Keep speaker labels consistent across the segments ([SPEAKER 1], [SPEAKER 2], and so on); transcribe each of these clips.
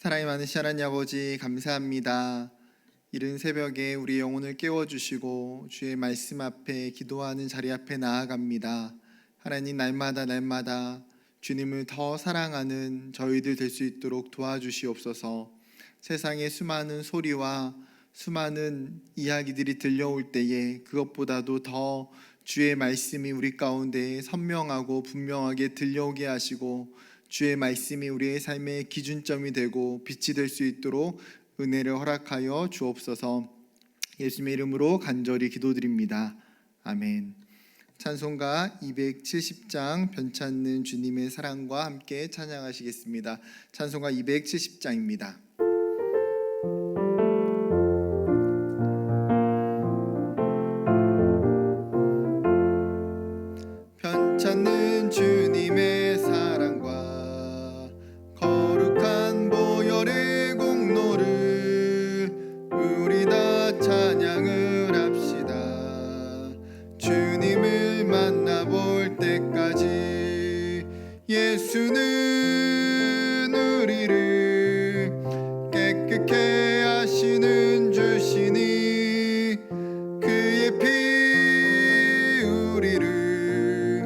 [SPEAKER 1] 사랑이 많으신 하나님 아버지, 감사합니다. 이른 새벽에 우리 영혼을 깨워주시고 주의 말씀 앞에 기도하는 자리 앞에 나아갑니다. 하나님, 날마다 주님을 더 사랑하는 저희들 될 수 있도록 도와주시옵소서. 세상의 수많은 소리와 수많은 이야기들이 들려올 때에 그것보다도 더 주의 말씀이 우리 가운데 선명하고 분명하게 들려오게 하시고, 주의 말씀이 우리의 삶의 기준점이 되고 빛이 될 수 있도록 은혜를 허락하여 주옵소서. 예수님의 이름으로 간절히 기도드립니다. 아멘. 찬송가 270장 변찮는 주님의 사랑과 함께 찬양하시겠습니다. 찬송가 270장입니다. 변찮는 주님의 사랑과 거룩한 보혈의 공로를 우리 다 찬양을 합시다. 주님을 만나볼 때까지 예수는 우리를 깨끗게 하시는 주시니 그의 피 우리를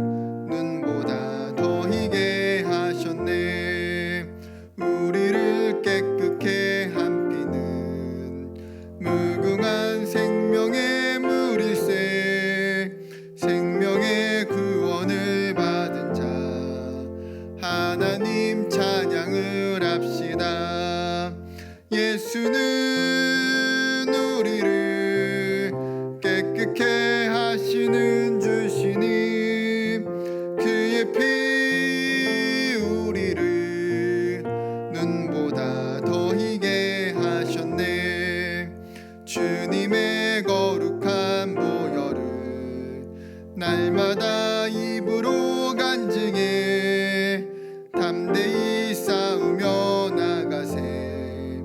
[SPEAKER 1] 우리를 깨끗게 한 피는 무궁한 생명의 물일세. 생명의 구원을 받은 자 하나님 찬양을 합시다. 예수는 우리를 깨끗게 하시는 주시니 그의 피 눈보다 더 희게 하셨네. 주님의 거룩한 보혈을 날마다 입으로 간증해 담대히 싸우며 나가세.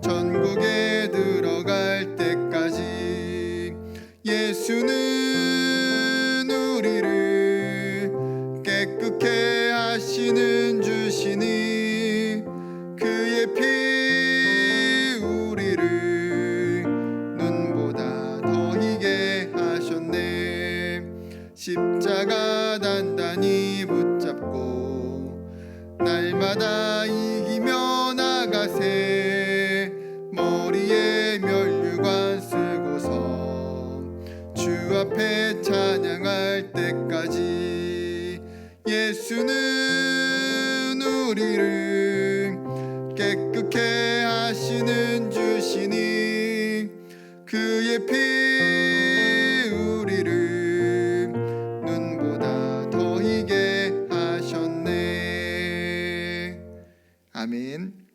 [SPEAKER 1] 전국에 들어갈 때까지 예수는 우리를 깨끗게 하시는 주시니 그의 피 우리를 눈보다 더 희게 하셨네. 십자가 단단히 붙잡고 날마다 이기며 나가세. 머리에 면류관 쓰고서 주 앞에 찬양할 때까지 예수는 우리를 깨끗게 하시는 주시니 그의 피 우리를 눈보다 더 희게 하셨네. 아멘.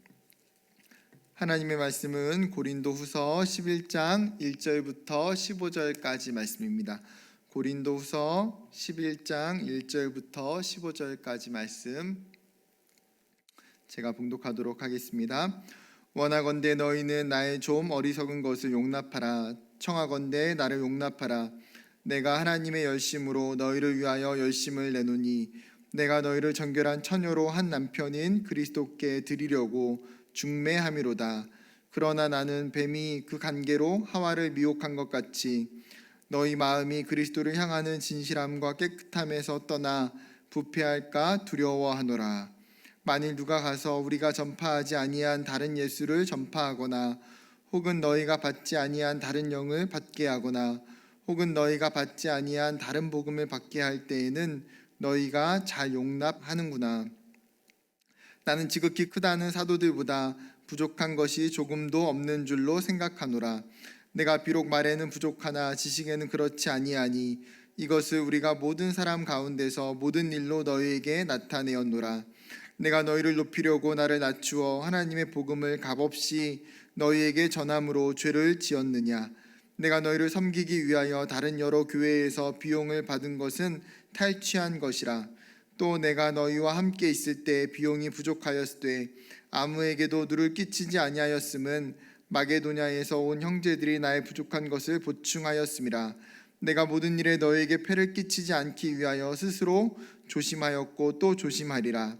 [SPEAKER 1] 하나님의 말씀은 고린도후서 11장 1절부터 15절까지 말씀입니다. 고린도후서 11장 1절부터 15절까지 말씀 제가 봉독하도록 하겠습니다. 원하건대 너희는 나의 좀 어리석은 것을 용납하라. 청하건대 나를 용납하라. 내가 하나님의 열심으로 너희를 위하여 열심을 내노니 내가 너희를 정결한 처녀로 한 남편인 그리스도께 드리려고 중매함이로다. 그러나 나는 뱀이 그 간계로 하와를 미혹한 것 같이 너희 마음이 그리스도를 향하는 진실함과 깨끗함에서 떠나 부패할까 두려워하노라. 만일 누가 가서 우리가 전파하지 아니한 다른 예수를 전파하거나 혹은 너희가 받지 아니한 다른 영을 받게 하거나 혹은 너희가 받지 아니한 다른 복음을 받게 할 때에는 너희가 잘 용납하는구나. 나는 지극히 크다는 사도들보다 부족한 것이 조금도 없는 줄로 생각하노라. 내가 비록 말에는 부족하나 지식에는 그렇지 아니하니 이것을 우리가 모든 사람 가운데서 모든 일로 너희에게 나타내었노라. 내가 너희를 높이려고 나를 낮추어 하나님의 복음을 값없이 너희에게 전함으로 죄를 지었느냐. 내가 너희를 섬기기 위하여 다른 여러 교회에서 비용을 받은 것은 탈취한 것이라. 또 내가 너희와 함께 있을 때 비용이 부족하였으되 아무에게도 누를 끼치지 아니하였음은 마게도냐에서 온 형제들이 나의 부족한 것을 보충하였음이라. 내가 모든 일에 너희에게 폐를 끼치지 않기 위하여 스스로 조심하였고 또 조심하리라.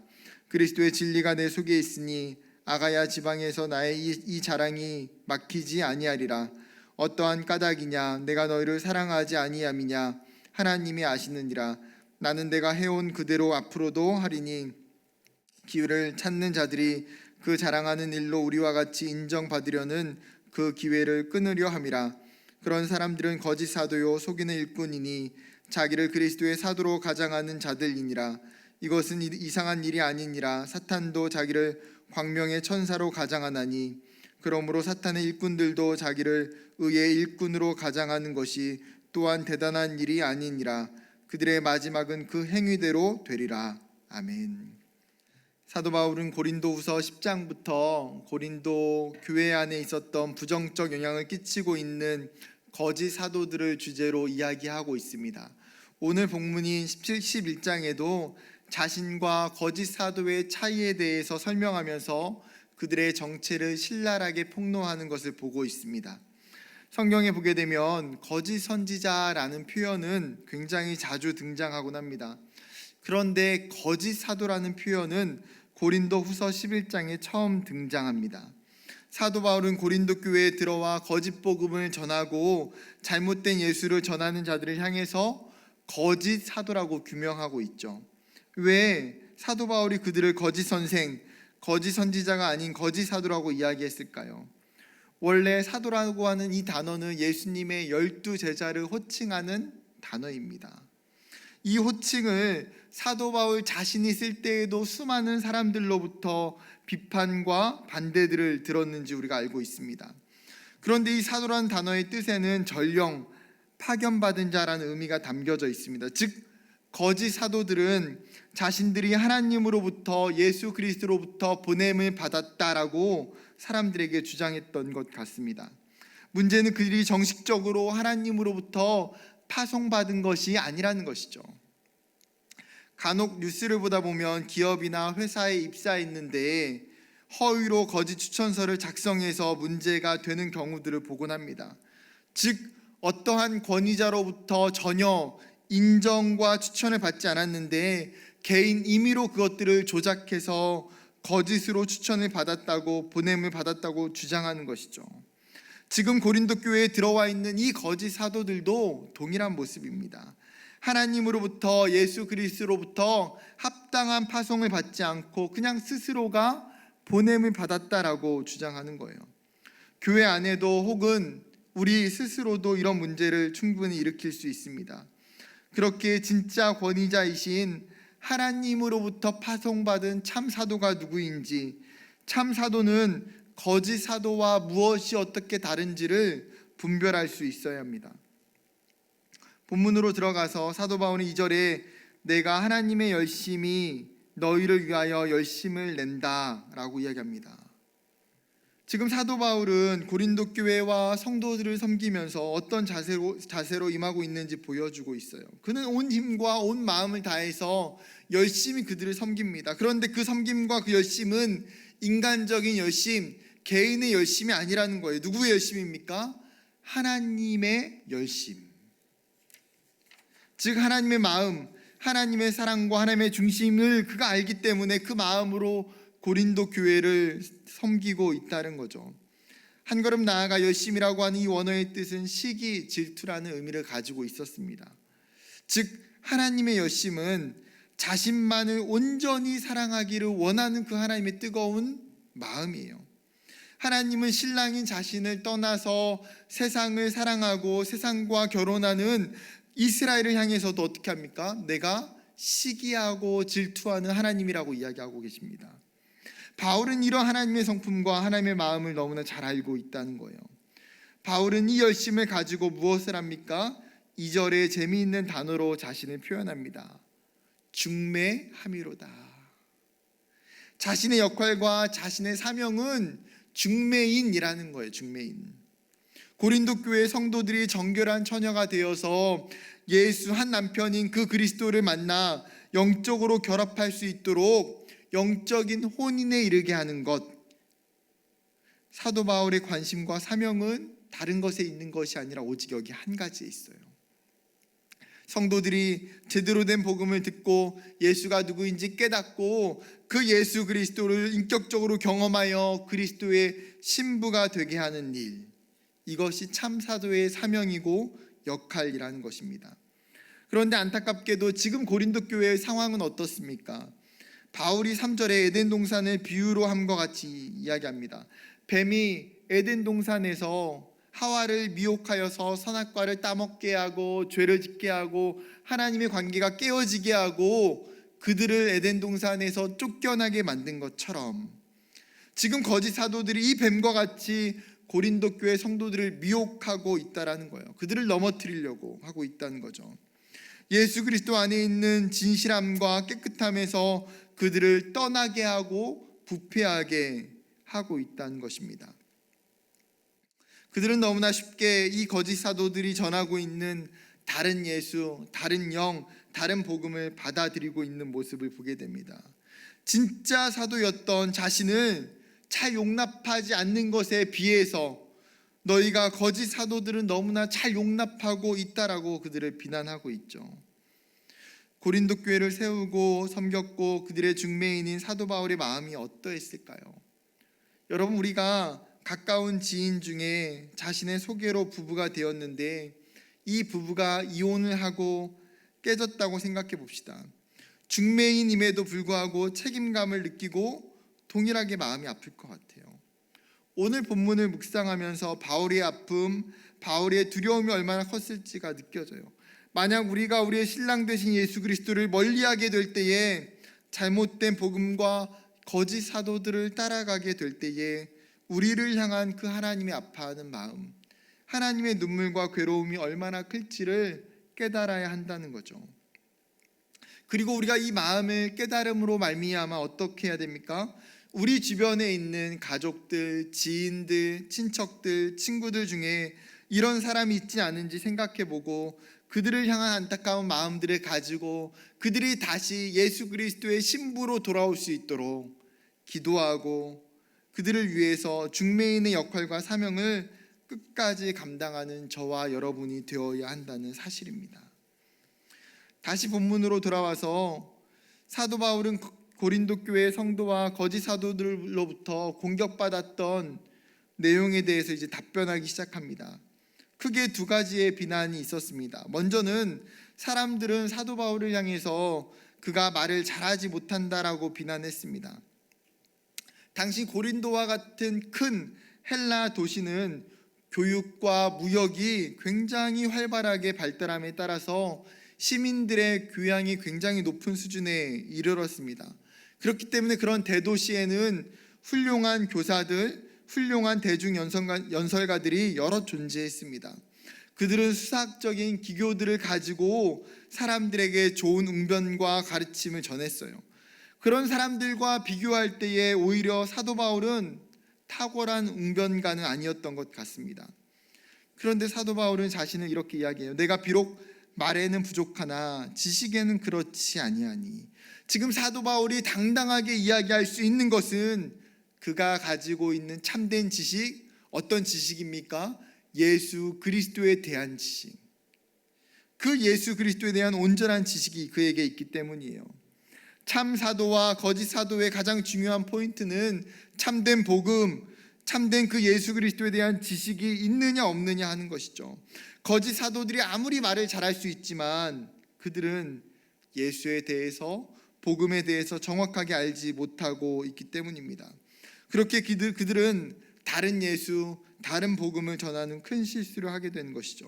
[SPEAKER 1] 그리스도의 진리가 내 속에 있으니 아가야 지방에서 나의 이 자랑이 막히지 아니하리라. 어떠한 까닭이냐? 내가 너희를 사랑하지 아니함이냐? 하나님이 아시느니라. 나는 내가 해온 그대로 앞으로도 하리니 기회를 찾는 자들이 그 자랑하는 일로 우리와 같이 인정받으려는 그 기회를 끊으려 함이라. 그런 사람들은 거짓 사도요 속이는 일꾼이니 자기를 그리스도의 사도로 가장하는 자들이니라. 이것은 이상한 일이 아니니라. 사탄도 자기를 광명의 천사로 가장하나니 그러므로 사탄의 일꾼들도 자기를 의의 일꾼으로 가장하는 것이 또한 대단한 일이 아니니라. 그들의 마지막은 그 행위대로 되리라. 아멘. 사도 바울은 고린도후서 10장부터 고린도 교회 안에 있었던 부정적 영향을 끼치고 있는 거짓 사도들을 주제로 이야기하고 있습니다. 오늘 본문인 11장에도 자신과 거짓 사도의 차이에 대해서 설명하면서 그들의 정체를 신랄하게 폭로하는 것을 보고 있습니다. 성경에 보게 되면 거짓 선지자라는 표현은 굉장히 자주 등장하곤 합니다. 그런데 거짓 사도라는 표현은 고린도 후서 11장에 처음 등장합니다. 사도 바울은 고린도 교회에 들어와 거짓 복음을 전하고 잘못된 예수를 전하는 자들을 향해서 거짓 사도라고 규명하고 있죠. 왜 사도 바울이 그들을 거짓 선생, 거짓 선지자가 아닌 거짓 사도라고 이야기했을까요? 원래 사도라고 하는 이 단어는 예수님의 12제자를 호칭하는 단어입니다. 이 호칭을 사도 바울 자신이 쓸 때에도 수많은 사람들로부터 비판과 반대들을 들었는지 우리가 알고 있습니다. 그런데 이 사도라는 단어의 뜻에는 전령, 파견받은 자라는 의미가 담겨져 있습니다. 즉 거짓 사도들은 자신들이 하나님으로부터 예수 그리스도로부터 보냄을 받았다라고 사람들에게 주장했던 것 같습니다. 문제는 그들이 정식적으로 하나님으로부터 파송받은 것이 아니라는 것이죠. 간혹 뉴스를 보다 보면 기업이나 회사에 입사했는데 허위로 거짓 추천서를 작성해서 문제가 되는 경우들을 보곤 합니다. 즉 어떠한 권위자로부터 전혀 인정과 추천을 받지 않았는데 개인 임의로 그것들을 조작해서 거짓으로 추천을 받았다고, 보냄을 받았다고 주장하는 것이죠. 지금 고린도 교회에 들어와 있는 이 거짓 사도들도 동일한 모습입니다. 하나님으로부터, 예수 그리스도로부터 합당한 파송을 받지 않고 그냥 스스로가 보냄을 받았다라고 주장하는 거예요. 교회 안에도 혹은 우리 스스로도 이런 문제를 충분히 일으킬 수 있습니다. 그렇게 진짜 권위자이신 하나님으로부터 파송받은 참 사도가 누구인지, 참 사도는 거짓 사도와 무엇이 어떻게 다른지를 분별할 수 있어야 합니다. 본문으로 들어가서 사도 바울은 2절에 내가 하나님의 열심히 너희를 위하여 열심을 낸다라고 이야기합니다. 지금 사도 바울은 고린도 교회와 성도들을 섬기면서 어떤 자세로 임하고 있는지 보여주고 있어요. 그는 온 힘과 온 마음을 다해서 열심히 그들을 섬깁니다. 그런데 그 섬김과 그 열심은 인간적인 열심, 개인의 열심이 아니라는 거예요. 누구의 열심입니까? 하나님의 열심. 즉 하나님의 마음, 하나님의 사랑과 하나님의 중심을 그가 알기 때문에 그 마음으로 고린도 교회를 섬기고 있다는 거죠. 한 걸음 나아가 열심이라고 하는 이 원어의 뜻은 시기, 질투라는 의미를 가지고 있었습니다. 즉 하나님의 열심은 자신만을 온전히 사랑하기를 원하는 그 하나님의 뜨거운 마음이에요. 하나님은 신랑인 자신을 떠나서 세상을 사랑하고 세상과 결혼하는 이스라엘을 향해서도 어떻게 합니까? 내가 시기하고 질투하는 하나님이라고 이야기하고 계십니다. 바울은 이런 하나님의 성품과 하나님의 마음을 너무나 잘 알고 있다는 거예요. 바울은 이 열심을 가지고 무엇을 합니까? 2절에 재미있는 단어로 자신을 표현합니다. 중매함이로다. 자신의 역할과 자신의 사명은 중매인이라는 거예요. 중매인. 고린도 교회 성도들이 정결한 처녀가 되어서 예수 한 남편인 그 그리스도를 만나 영적으로 결합할 수 있도록 영적인 혼인에 이르게 하는 것. 사도 바울의 관심과 사명은 다른 것에 있는 것이 아니라 오직 여기 한 가지에 있어요. 성도들이 제대로 된 복음을 듣고 예수가 누구인지 깨닫고 그 예수 그리스도를 인격적으로 경험하여 그리스도의 신부가 되게 하는 일, 이것이 참 사도의 사명이고 역할이라는 것입니다. 그런데 안타깝게도 지금 고린도 교회의 상황은 어떻습니까? 바울이 3절에 에덴 동산을 비유로 함과 같이 이야기합니다. 뱀이 에덴 동산에서 하와를 미혹하여서 선악과를 따먹게 하고 죄를 짓게 하고 하나님의 관계가 깨어지게 하고 그들을 에덴 동산에서 쫓겨나게 만든 것처럼 지금 거짓 사도들이 이 뱀과 같이 고린도 교회 성도들을 미혹하고 있다라는 거예요. 그들을 넘어뜨리려고 하고 있다는 거죠. 예수 그리스도 안에 있는 진실함과 깨끗함에서 그들을 떠나게 하고 부패하게 하고 있다는 것입니다. 그들은 너무나 쉽게 이 거짓 사도들이 전하고 있는 다른 예수, 다른 영, 다른 복음을 받아들이고 있는 모습을 보게 됩니다. 진짜 사도였던 자신을 잘 용납하지 않는 것에 비해서 너희가 거짓 사도들은 너무나 잘 용납하고 있다라고 그들을 비난하고 있죠. 고린도 교회를 세우고 섬겼고 그들의 중매인인 사도 바울의 마음이 어떠했을까요? 여러분, 우리가 가까운 지인 중에 자신의 소개로 부부가 되었는데 이 부부가 이혼을 하고 깨졌다고 생각해 봅시다. 중매인임에도 불구하고 책임감을 느끼고 동일하게 마음이 아플 것 같아요. 오늘 본문을 묵상하면서 바울의 아픔, 바울의 두려움이 얼마나 컸을지가 느껴져요. 만약 우리가 우리의 신랑 되신 예수 그리스도를 멀리하게 될 때에 잘못된 복음과 거짓 사도들을 따라가게 될 때에 우리를 향한 그 하나님의 아파하는 마음, 하나님의 눈물과 괴로움이 얼마나 클지를 깨달아야 한다는 거죠. 그리고 우리가 이 마음을 깨달음으로 말미암아 어떻게 해야 됩니까? 우리 주변에 있는 가족들, 지인들, 친척들, 친구들 중에 이런 사람이 있지 않은지 생각해보고 그들을 향한 안타까운 마음들을 가지고 그들이 다시 예수 그리스도의 신부로 돌아올 수 있도록 기도하고 그들을 위해서 중매인의 역할과 사명을 끝까지 감당하는 저와 여러분이 되어야 한다는 사실입니다. 다시 본문으로 돌아와서 사도 바울은 고린도 교회 성도와 거짓 사도들로부터 공격받았던 내용에 대해서 이제 답변하기 시작합니다. 크게 두 가지의 비난이 있었습니다. 먼저는 사람들은 사도 바울을 향해서 그가 말을 잘하지 못한다라고 비난했습니다. 당시 고린도와 같은 큰 헬라 도시는 교육과 무역이 굉장히 활발하게 발달함에 따라서 시민들의 교양이 굉장히 높은 수준에 이르렀습니다. 그렇기 때문에 그런 대도시에는 훌륭한 교사들, 훌륭한 대중 연설가들이 여러 존재했습니다. 그들은 수학적인 기교들을 가지고 사람들에게 좋은 웅변과 가르침을 전했어요. 그런 사람들과 비교할 때에 오히려 사도 바울은 탁월한 웅변가는 아니었던 것 같습니다. 그런데 사도 바울은 자신을 이렇게 이야기해요. 내가 비록 말에는 부족하나 지식에는 그렇지 아니하니. 지금 사도 바울이 당당하게 이야기할 수 있는 것은 그가 가지고 있는 참된 지식, 어떤 지식입니까? 예수 그리스도에 대한 지식. 그 예수 그리스도에 대한 온전한 지식이 그에게 있기 때문이에요. 참 사도와 거짓 사도의 가장 중요한 포인트는 참된 복음, 참된 그 예수 그리스도에 대한 지식이 있느냐 없느냐 하는 것이죠. 거짓 사도들이 아무리 말을 잘할 수 있지만 그들은 예수에 대해서, 복음에 대해서 정확하게 알지 못하고 있기 때문입니다. 그렇게 그들은 다른 예수, 다른 복음을 전하는 큰 실수를 하게 된 것이죠.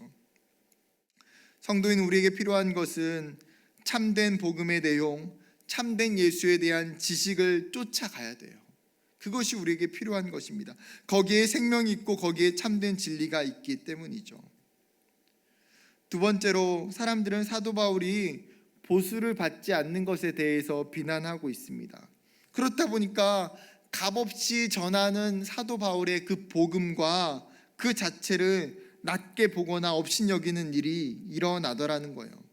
[SPEAKER 1] 성도인 우리에게 필요한 것은 참된 복음의 내용, 참된 예수에 대한 지식을 쫓아가야 돼요. 그것이 우리에게 필요한 것입니다. 거기에 생명이 있고 거기에 참된 진리가 있기 때문이죠. 두 번째로 사람들은 사도 바울이 보수를 받지 않는 것에 대해서 비난하고 있습니다. 그렇다 보니까 값없이 전하는 사도 바울의 그 복음과 그 자체를 낮게 보거나 업신여기는 일이 일어나더라는 거예요.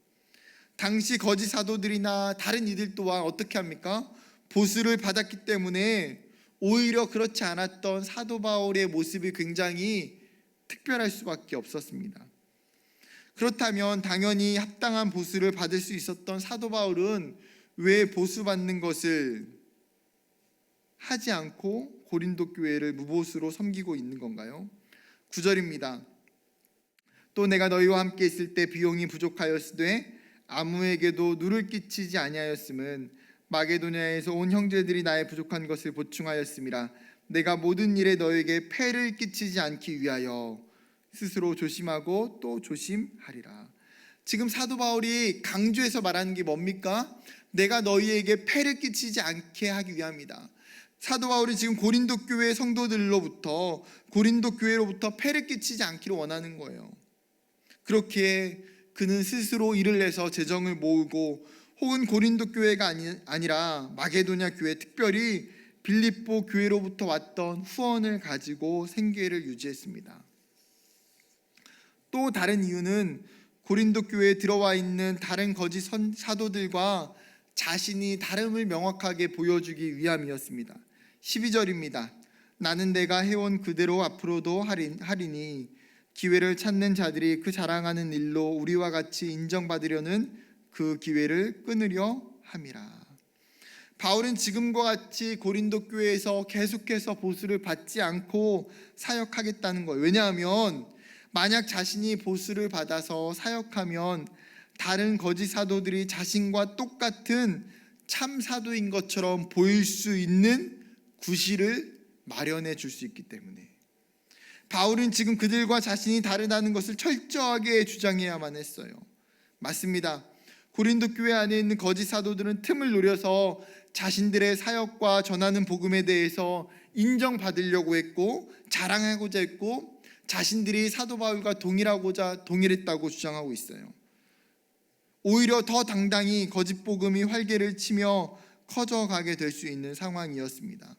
[SPEAKER 1] 당시 거짓 사도들이나 다른 이들 또한 어떻게 합니까? 보수를 받았기 때문에 오히려 그렇지 않았던 사도 바울의 모습이 굉장히 특별할 수밖에 없었습니다. 그렇다면 당연히 합당한 보수를 받을 수 있었던 사도 바울은 왜 보수받는 것을 하지 않고 고린도 교회를 무보수로 섬기고 있는 건가요? 9절입니다. 또 내가 너희와 함께 있을 때 비용이 부족하였으되 아무에게도 누를 끼치지 아니하였음은 마게도냐에서 온 형제들이 나의 부족한 것을 보충하였음이라. 내가 모든 일에 너에게 폐를 끼치지 않기 위하여 스스로 조심하고 또 조심하리라. 지금 사도 바울이 강조해서 말하는 게 뭡니까? 내가 너희에게 폐를 끼치지 않게 하기 위함이다. 사도 바울이 지금 고린도 교회 성도들로부터, 고린도 교회로부터 폐를 끼치지 않기를 원하는 거예요. 그렇게 그는 스스로 일을 내서 재정을 모으고, 혹은 고린도 교회가 아니라 마게도냐 교회, 특별히 빌립보 교회로부터 왔던 후원을 가지고 생계를 유지했습니다. 또 다른 이유는 고린도 교회에 들어와 있는 다른 거짓 사도들과 자신이 다름을 명확하게 보여주기 위함이었습니다. 12절입니다. 나는 내가 해온 그대로 앞으로도 하리니 기회를 찾는 자들이 그 자랑하는 일로 우리와 같이 인정받으려는 그 기회를 끊으려 함이라. 바울은 지금과 같이 고린도 교회에서 계속해서 보수를 받지 않고 사역하겠다는 거예요. 왜냐하면 만약 자신이 보수를 받아서 사역하면 다른 거짓 사도들이 자신과 똑같은 참 사도인 것처럼 보일 수 있는 구실을 마련해 줄 수 있기 때문에 바울은 지금 그들과 자신이 다르다는 것을 철저하게 주장해야만 했어요. 맞습니다. 고린도 교회 안에 있는 거짓 사도들은 틈을 노려서 자신들의 사역과 전하는 복음에 대해서 인정받으려고 했고, 자랑하고자 했고, 자신들이 사도 바울과 동일했다고 주장하고 있어요. 오히려 더 당당히 거짓 복음이 활개를 치며 커져가게 될 수 있는 상황이었습니다.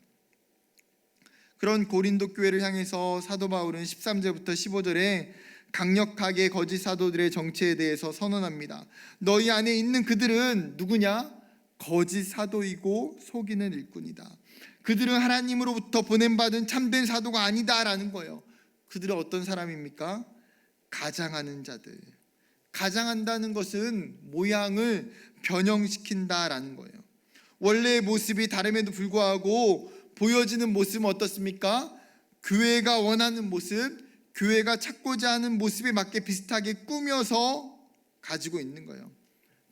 [SPEAKER 1] 그런 고린도 교회를 향해서 사도 바울은 13절부터 15절에 강력하게 거짓 사도들의 정체에 대해서 선언합니다. 너희 안에 있는 그들은 누구냐? 거짓 사도이고 속이는 일꾼이다. 그들은 하나님으로부터 보냄받은 참된 사도가 아니다라는 거예요. 그들은 어떤 사람입니까? 가장하는 자들. 가장한다는 것은 모양을 변형시킨다라는 거예요. 원래의 모습이 다름에도 불구하고 보여지는 모습은 어떻습니까? 교회가 원하는 모습, 교회가 찾고자 하는 모습에 맞게 비슷하게 꾸며서 가지고 있는 거예요.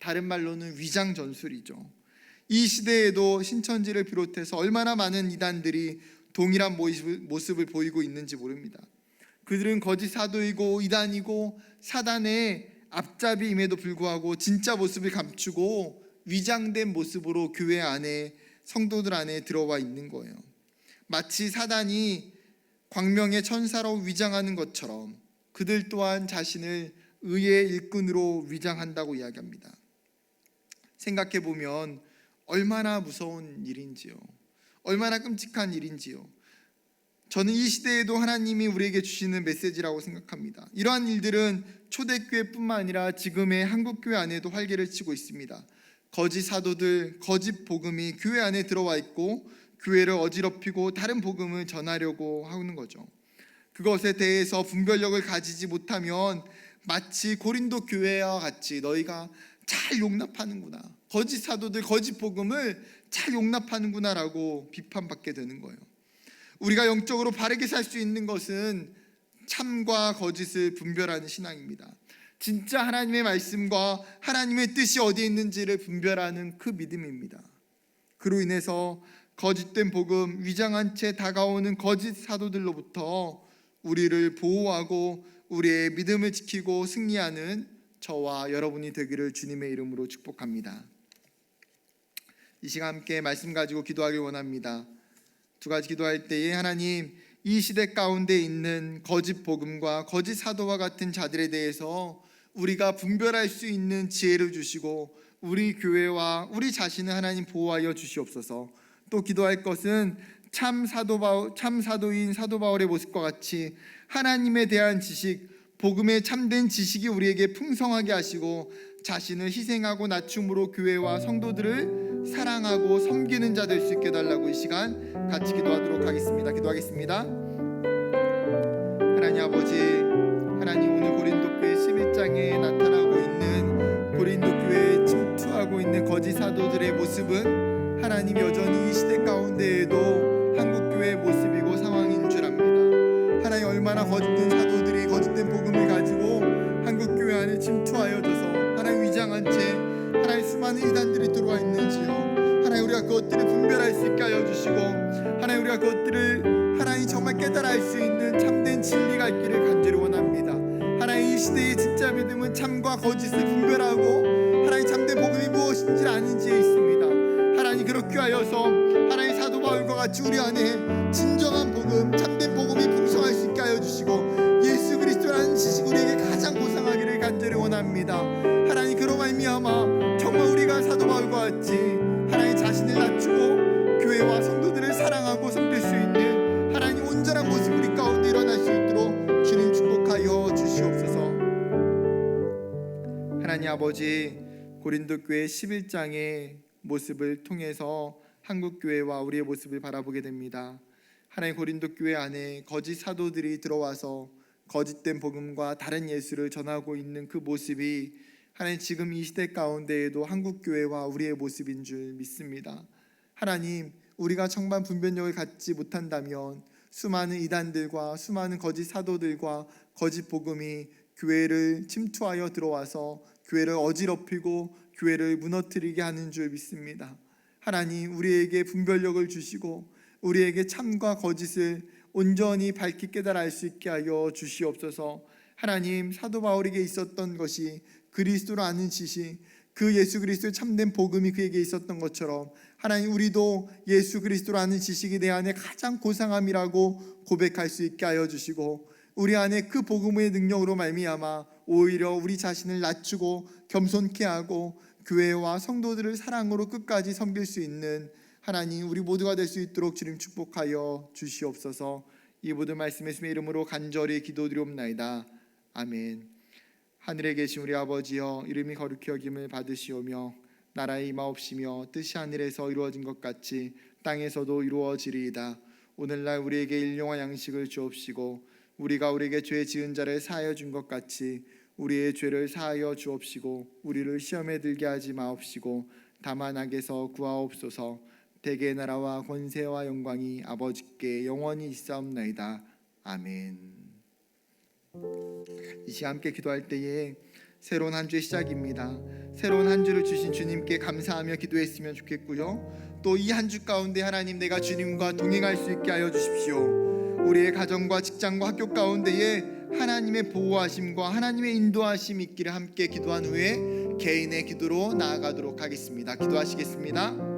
[SPEAKER 1] 다른 말로는 위장 전술이죠. 이 시대에도 신천지를 비롯해서 얼마나 많은 이단들이 동일한 모습을 보이고 있는지 모릅니다. 그들은 거짓 사도이고 이단이고 사단의 앞잡이임에도 불구하고 진짜 모습을 감추고 위장된 모습으로 교회 안에, 성도들 안에 들어와 있는 거예요. 마치 사단이 광명의 천사로 위장하는 것처럼 그들 또한 자신을 의의 일꾼으로 위장한다고 이야기합니다. 생각해 보면 얼마나 무서운 일인지요. 얼마나 끔찍한 일인지요. 저는 이 시대에도 하나님이 우리에게 주시는 메시지라고 생각합니다. 이러한 일들은 초대교회뿐만 아니라 지금의 한국교회 안에도 활개를 치고 있습니다. 거짓 사도들, 거짓 복음이 교회 안에 들어와 있고 교회를 어지럽히고 다른 복음을 전하려고 하는 거죠. 그것에 대해서 분별력을 가지지 못하면 마치 고린도 교회와 같이 너희가 잘 용납하는구나, 거짓 사도들, 거짓 복음을 잘 용납하는구나라고 비판받게 되는 거예요. 우리가 영적으로 바르게 살 수 있는 것은 참과 거짓을 분별하는 신앙입니다. 진짜 하나님의 말씀과 하나님의 뜻이 어디에 있는지를 분별하는 그 믿음입니다. 그로 인해서 거짓된 복음, 위장한 채 다가오는 거짓 사도들로부터 우리를 보호하고 우리의 믿음을 지키고 승리하는 저와 여러분이 되기를 주님의 이름으로 축복합니다. 이 시간 함께 말씀 가지고 기도하길 원합니다. 두 가지 기도할 때에 하나님, 이 시대 가운데 있는 거짓 복음과 거짓 사도와 같은 자들에 대해서 우리가 분별할 수 있는 지혜를 주시고 우리 교회와 우리 자신을 하나님 보호하여 주시옵소서. 또 기도할 것은 참 사도인 사도 바울의 모습과 같이 하나님에 대한 지식, 복음의 참된 지식이 우리에게 풍성하게 하시고 자신을 희생하고 낮춤으로 교회와 성도들을 사랑하고 섬기는 자 될 수 있게 해달라고 이 시간 같이 기도하도록 하겠습니다. 기도하겠습니다. 하나님 아버지, 하나님 오늘 고린도교회 11장에 사도들의 모습은 하나님 여전히 이 시대 가운데에도 한국교회의 모습이고 상황인 줄 압니다. 하나님 얼마나 거짓된 사도들이 거짓된 복음을 가지고 한국교회 안에 침투하여져서 하나님 위장한 채 하나님 수많은 이단들이 들어와 있는지요. 하나님 우리가 그것들을 분별할 수 있게 하여 주시고 하나님 우리가 그것들을 하나님 정말 깨달아 알 수 있는 참된 진리가 있기를 간절히 원합니다. 하나님 이 시대의 진짜 믿음은 참과 거짓을 분별하고 하나님 참된 복음이 무엇인지 아는 지에 있습니다. 하나님 그렇게 하여서 하나님 사도 바울과 같이 우리 안에 진정한 복음 참된 복음이 풍성할 수 있게 하여 주시고 예수 그리스도라는 지식이 우리에게 가장 고상하기를 간절히 원합니다. 하나님 그로 말미암아 정말 우리가 사도 바울과 같이 하나님 자신을 낮추고 교회와 성도들을 사랑하고 섬길 수 있는 하나님 온전한 모습 우리 가운데 일어날 수 있도록 주님 축복하여 주시옵소서. 하나님 아버지, 고린도 교회 11장의 모습을 통해서 한국 교회와 우리의 모습을 바라보게 됩니다. 하나님 고린도 교회 안에 거짓 사도들이 들어와서 거짓된 복음과 다른 예수를 전하고 있는 그 모습이 하나님 지금 이 시대 가운데에도 한국 교회와 우리의 모습인 줄 믿습니다. 하나님 우리가 정말 분별력을 갖지 못한다면 수많은 이단들과 수많은 거짓 사도들과 거짓 복음이 교회를 침투하여 들어와서 교회를 어지럽히고 교회를 무너뜨리게 하는 줄 믿습니다. 하나님 우리에게 분별력을 주시고 우리에게 참과 거짓을 온전히 밝히 깨달아 알 수 있게 하여 주시옵소서. 하나님 사도 바울에게 있었던 것이 그리스도를 아는 지식, 그 예수 그리스도의 참된 복음이 그에게 있었던 것처럼 하나님 우리도 예수 그리스도를 아는 지식이 내 안에 가장 고상함이라고 고백할 수 있게 하여 주시고 우리 안에 그 복음의 능력으로 말미암아 오히려 우리 자신을 낮추고 겸손케 하고 교회와 성도들을 사랑으로 끝까지 섬길 수 있는 하나님 우리 모두가 될 수 있도록 주님 축복하여 주시옵소서. 이 모든 말씀 예수님의 이름으로 간절히 기도드리옵나이다. 아멘. 하늘에 계신 우리 아버지여, 이름이 거룩히 여김을 받으시오며 나라의 임하옵시며 뜻이 하늘에서 이루어진 것 같이 땅에서도 이루어지리이다. 오늘날 우리에게 일용할 양식을 주옵시고 우리가 우리에게 죄 지은 자를 사하여 준 것 같이 우리의 죄를 사하여 주옵시고 우리를 시험에 들게 하지 마옵시고 다만 악에서 구하옵소서. 대개의 나라와 권세와 영광이 아버지께 영원히 있사옵나이다. 아멘. 이 시간 함께 기도할 때에 새로운 한 주의 시작입니다. 새로운 한 주를 주신 주님께 감사하며 기도했으면 좋겠고요. 또 이 한 주 가운데 하나님 내가 주님과 동행할 수 있게 하여 주십시오. 우리의 가정과 직장과 학교 가운데에 하나님의 보호하심과 하나님의 인도하심이 있기를 함께 기도한 후에 개인의 기도로 나아가도록 하겠습니다. 기도하시겠습니다.